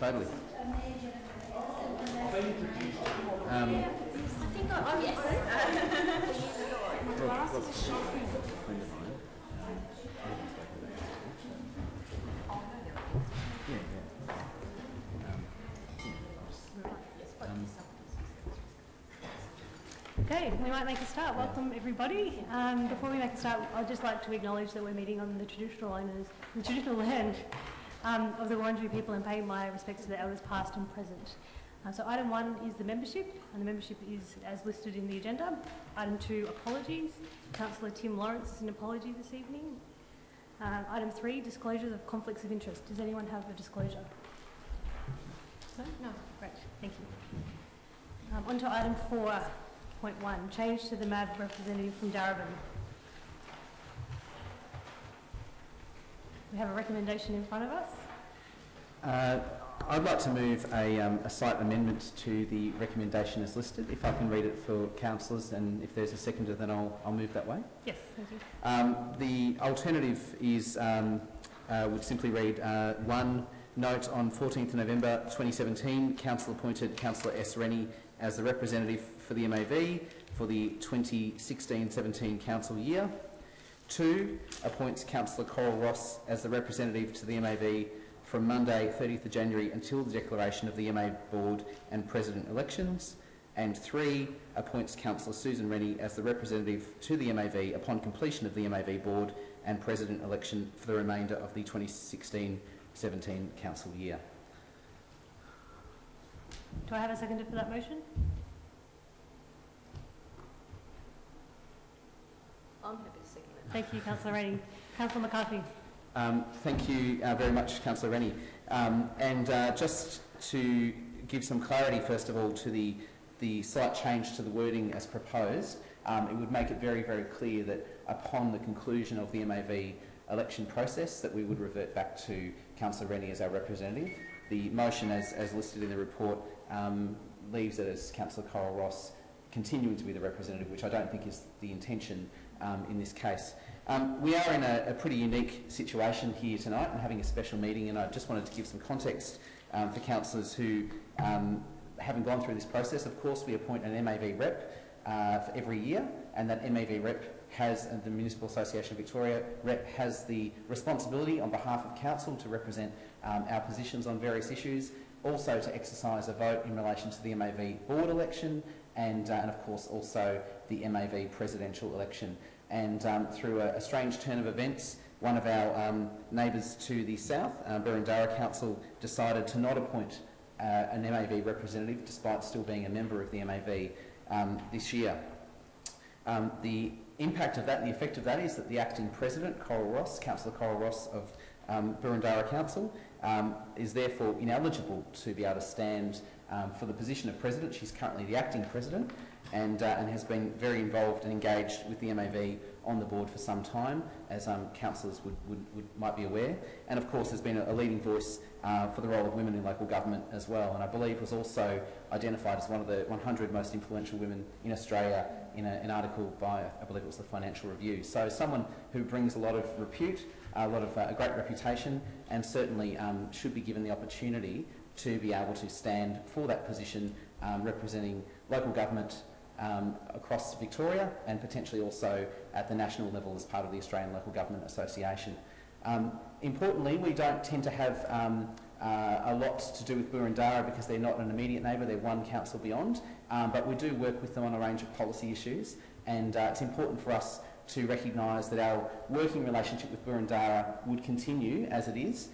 totally. Okay, we might make a start. Welcome everybody. Before we make a start, I'd just like to acknowledge that we're meeting on the traditional land of the Wurundjeri people and pay my respects to the elders past and present. So item 1 is the membership, and the membership is as listed in the agenda. Item 2, apologies. Councillor Tim Lawrence is an apology this evening. Item 3, disclosures of conflicts of interest. Does anyone have a disclosure? No? No. Great. Thank you. On to item 4.1, change to the MAB representative from Darebin. We have a recommendation in front of us. I'd like to move a slight amendment to the recommendation as listed. If I can read it for councillors, and if there's a seconder, then I'll move that way. Yes, thank you. The alternative is would simply read 1. Note on 14th November 2017, Council appointed Councillor S. Rennie as the representative for the MAV for the 2016-17 council year. 2. Appoints Councillor Coral Ross as the representative to the MAV from Monday 30th of January until the declaration of the MA Board and President elections. And 3. Appoints Councillor Susan Rennie as the representative to the MAV upon completion of the MAV Board and President election for the remainder of the 2016-17 council year. Do I have a seconder for that motion? I'm happy to second it. Thank you, Councillor Rennie. Councillor McCarthy. Thank you very much, Councillor Rennie. Just to give some clarity, first of all, to the slight change to the wording as proposed, it would make it very, very clear that upon the conclusion of the MAV election process that we would revert back to Councillor Rennie as our representative. The motion as listed in the report leaves it as Councillor Coral Ross continuing to be the representative, which I don't think is the intention in this case. We are in a pretty unique situation here tonight and having a special meeting, and I just wanted to give some context for councillors who haven't gone through this process. Of course, we appoint an MAV rep for every year, and that MAV rep has, the Municipal Association of Victoria rep has the responsibility on behalf of council to represent our positions on various issues, also to exercise a vote in relation to the MAV board election, and of course also the MAV presidential election. And through a strange turn of events, one of our neighbours to the south, Burundara Council, decided to not appoint an MAV representative despite still being a member of the MAV this year. The impact of that, the effect of that, is that the acting president, Coral Ross, Councillor Coral Ross of Burundara Council, is therefore ineligible to be able to stand for the position of president. She's currently the acting president and has been very involved and engaged with the MAV on the board for some time, as councillors might be aware. And of course has been a leading voice for the role of women in local government as well, and I believe was also identified as one of the 100 most influential women in Australia in an article by, I believe it was the Financial Review. So someone who brings a lot of repute, a lot of a great reputation, and certainly should be given the opportunity to be able to stand for that position, representing local government across Victoria and potentially also at the national level as part of the Australian Local Government Association. Importantly, we don't tend to have a lot to do with Burundara because they're not an immediate neighbour, they're one council beyond, but we do work with them on a range of policy issues, and it's important for us to recognise that our working relationship with Burundara would continue as it is,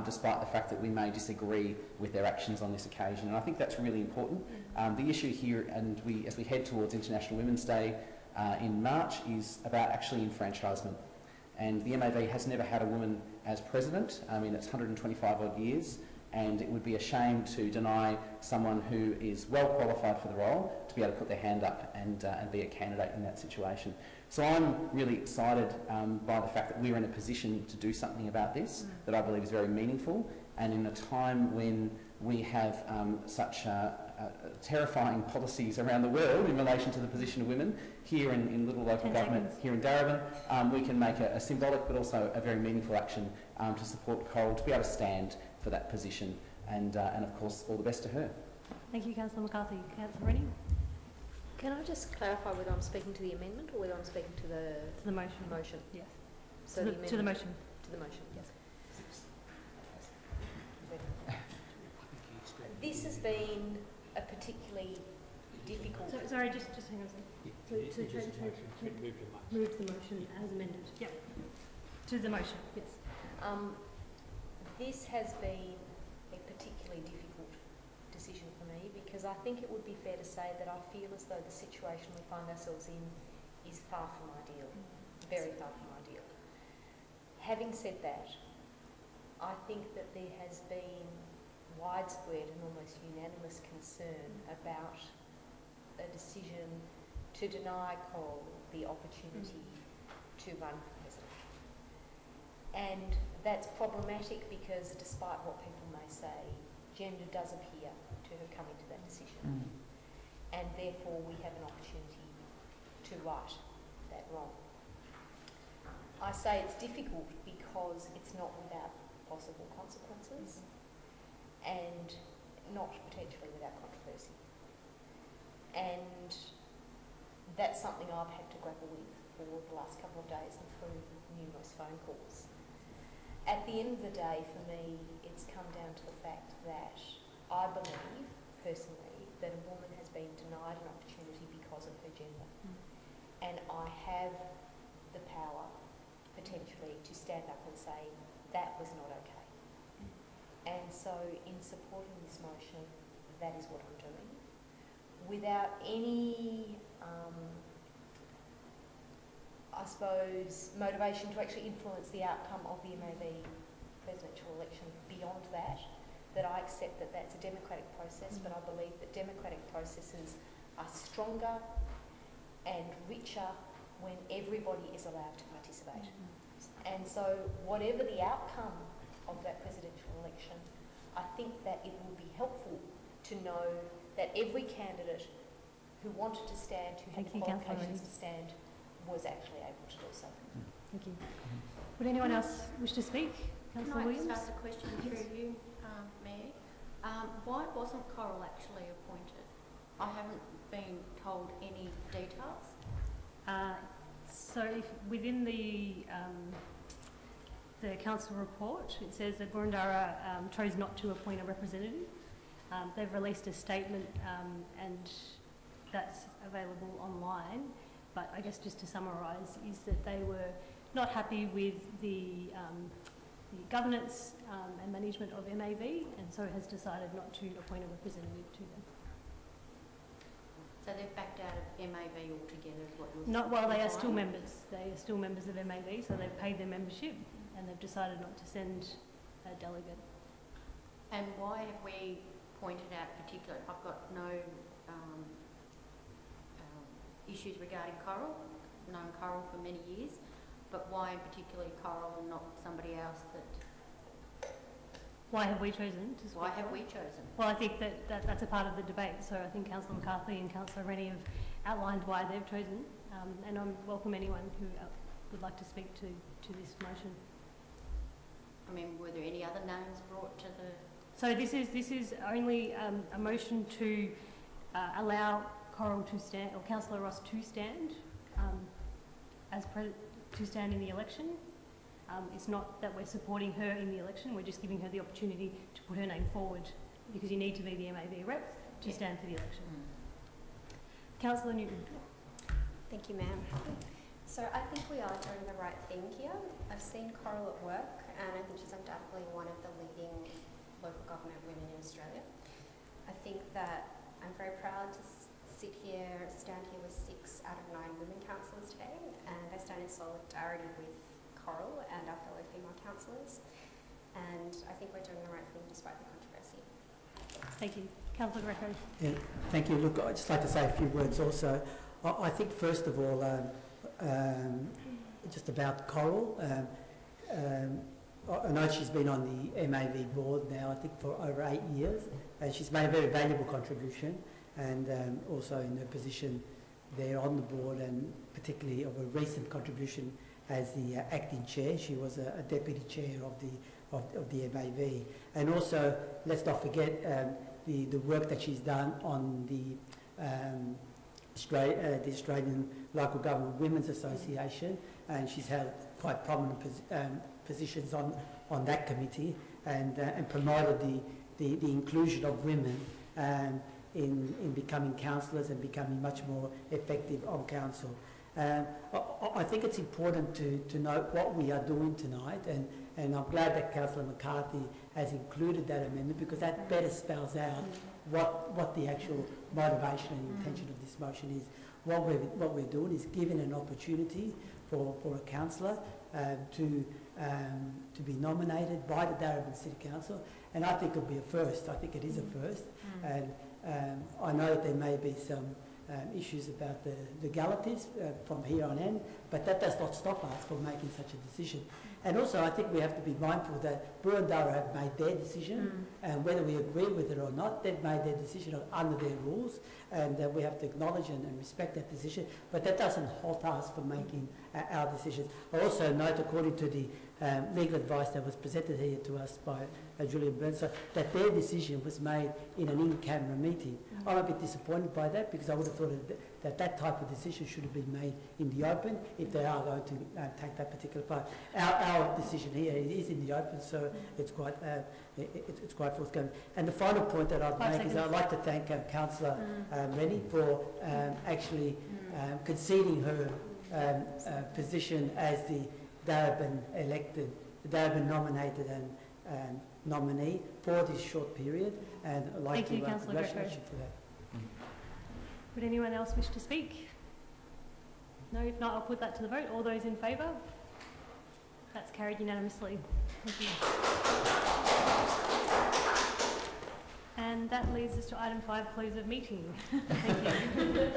despite the fact that we may disagree with their actions on this occasion. And I think that's really important. The issue here, and as we head towards International Women's Day in March, is about actually enfranchisement. And the MAV has never had a woman as president in its 125 odd years, and it would be a shame to deny someone who is well qualified for the role to be able to put their hand up and be a candidate in that situation. So I'm really excited by the fact that we're in a position to do something about this that I believe is very meaningful, and in a time when we have such terrifying policies around the world in relation to the position of women here in little local government here in Darebin, we can make a symbolic but also a very meaningful action to support Coral to be able to stand for that position and of course all the best to her. Thank you, Councillor McCarthy. Councillor Rennie? Can I just clarify whether I'm speaking to the amendment or whether I'm speaking to the To the motion. motion? Yes. So to, the the, to the motion. To the motion. Yes. This has been a particularly difficult. Sorry, just hang on a second. To move the motion as amended. Yeah. To the motion. Yes. This has been a particularly difficult decision for me because I think it would be fair to say that I feel as though the situation we find ourselves in is far from ideal, very far from ideal. Having said that, I think that there has been widespread and almost unanimous concern about a decision to deny Coral the opportunity to run for president. And that's problematic because despite what people may say, gender does appear to have come into that decision. And therefore we have an opportunity to right that wrong. I say it's difficult because it's not without possible consequences and not potentially without controversy. And that's something I've had to grapple with for the last couple of days and through numerous phone calls. At the end of the day, for me, it's come down to the fact that I believe, personally, that a woman has been denied an opportunity because of her gender. And I have the power, potentially, to stand up and say, that was not okay. And so, in supporting this motion, that is what I'm doing. Without any, I suppose, motivation to actually influence the outcome of the MAV presidential election beyond that, that I accept that that's a democratic process, but I believe that democratic processes are stronger and richer when everybody is allowed to participate. And so whatever the outcome of that presidential election, I think that it will be helpful to know that every candidate who wanted to stand, who had the qualifications to stand, was actually able to do so. Thank you. Would anyone else wish to speak? Councillor Williams? Can I just ask a question through you, Mayor? Why wasn't Coral actually appointed? I haven't been told any details. So if within the council report, it says that Boroondara chose not to appoint a representative. They've released a statement and that's available online. But I guess just to summarise is that they were not happy with the governance and management of MAV and so has decided not to appoint a representative to them. So they've backed out of MAV altogether is what you're Not while they are implying? still members. They are still members of MAV, so they've paid their membership and they've decided not to send a delegate. And why have we pointed out particular? I've got no issues regarding Coral, known Coral for many years, but why in particularly Coral and not somebody else that... Why have we chosen to speak? Why have we chosen? Well, I think that's a part of the debate. So I think Councillor McCarthy and Councillor Rennie have outlined why they've chosen, and I welcome anyone who would like to speak to this motion. I mean, were there any other names brought to the... So this is only a motion to allow Coral to stand, or Councillor Ross to stand, to stand in the election. It's not that we're supporting her in the election, we're just giving her the opportunity to put her name forward because you need to be the MAV rep to stand for the election. Councillor Newton. Thank you, ma'am. So I think we are doing the right thing here. I've seen Coral at work and I think she's undoubtedly one of the leading local government women in Australia. I think that I'm very proud to stand here with 6 out of 9 women councillors today, and I stand in solidarity with Coral and our fellow female councillors, and I think we're doing the right thing despite the controversy. Thank you. Councillor Greco. Yeah, thank you. Look, I'd just like to say a few words also. I think first of all, just about Coral, I know she's been on the MAV board now, I think for over 8 years, and she's made a very valuable contribution, and also in her position there on the board, and particularly of a recent contribution as the acting chair. She was a deputy chair of the of the MAV. And also, let's not forget the work that she's done on the Australian Local Government Women's Association, and she's held quite prominent positions on that committee, and promoted the inclusion of women in becoming councillors and becoming much more effective on council. I think it's important to note what we are doing tonight, and I'm glad that Councillor McCarthy has included that amendment, because that better spells out what the actual motivation and intention of this motion is. What we're doing is giving an opportunity for a councillor to be nominated by the Darebin City Council, and I think it'll be a first. I think it is a first, and I know that there may be some issues about the legalities from here on in, but that does not stop us from making such a decision. And also, I think we have to be mindful that Boroondara have made their decision, and whether we agree with it or not, they've made their decision under their rules, and we have to acknowledge and respect that decision, but that doesn't halt us from making our decisions. I also note, according to the legal advice that was presented here to us by Julian Burns, that their decision was made in an in-camera meeting. I'm a bit disappointed by that, because I would have thought that type of decision should have been made in the open if they are going to take that particular part. Our decision here is in the open, so it's quite forthcoming. And the final point that I'd make is I'd like to thank Councillor Rennie for actually conceding her position as the Darebin nominated and nominee for this short period, and I'd like to congratulate you for that. Would anyone else wish to speak? No, if not, I'll put that to the vote. All those in favour? That's carried unanimously. Thank you. And that leads us to item 5, close of meeting. Thank you.